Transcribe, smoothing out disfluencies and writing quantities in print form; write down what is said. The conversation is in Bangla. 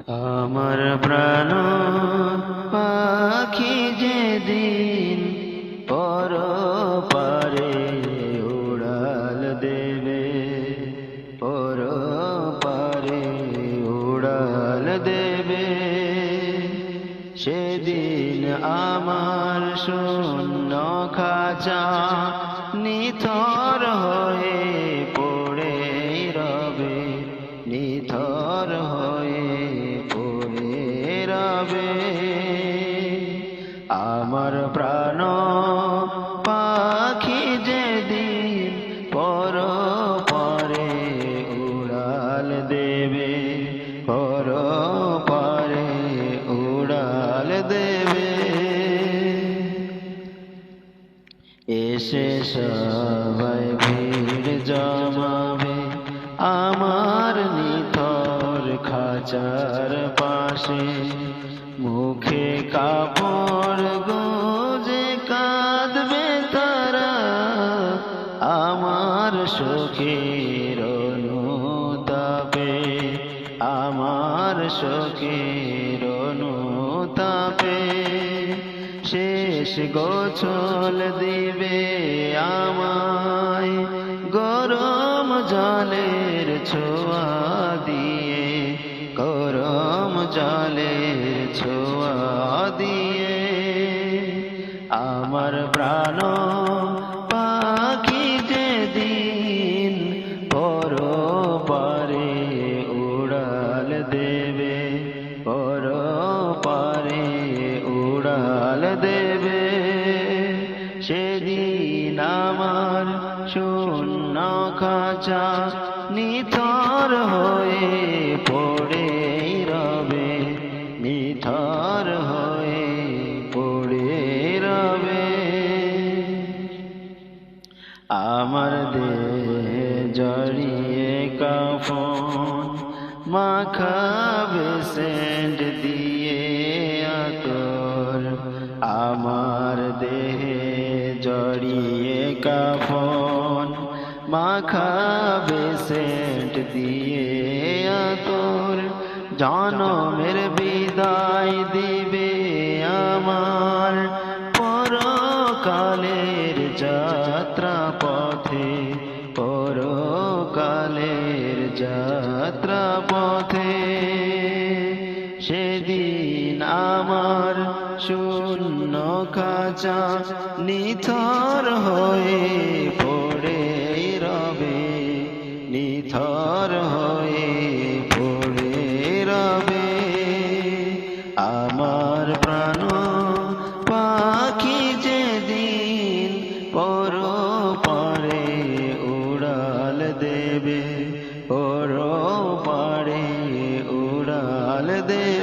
আমার প্রাণ পাখি যেদিন পরপারে উড়াল দেবে, পরপারে উড়াল দেবে, সেদিন আমার শূন্য খাঁচা নিথর হয়ে পড়ে রবে, নিথর হয়ে পড়ে রবে। আমার প্রাণ পাখি যেদিন পরপারে উড়াল দেবে, পরপারে উড়াল দেবে। এসে সবাই ভিড় জমাবে আমার নিথর খাঁচার পাশে, মুখে কাপড় গুজে কাঁদবে তারা আমার শোকের অনুতাপে, আমার শোকের অনুতাপে। শেষ গোছল দিবে আমায় গরম জলের ছোঁয়া দিয়ে, গরম জলের ছোঁয়া দিয়ে। আমার প্রাণ পাখি যেদিন পরপারে উড়াল দেবে, পরপারে উড়াল দেবে, সেদিন আমার শূন্য খাঁচা নিথর হয়ে পড়ে রবে, নিথর হয়ে পড়ে রবে। আমার দেহে জড়িয়ে কাফন মাখাবে সেন্ট দিয়ে আতর, আমার দেহে জড়িয়ে কাফন মাখাবে সেন্ট দিয়ে আতর। জনমের বিদায় দিবে আমার পরকালের যাত্রা পথে, পরকালের যাত্রা পথে। সেদিন আমার শূন্য খাঁচা নিথর হয়ে পড়ে রবে, নিথর হয়ে পড়ে রবে। আমার প্রাণ পাখি যেদিন পরপারে উড়াল দেবে, পরপারে উড়াল দেবে।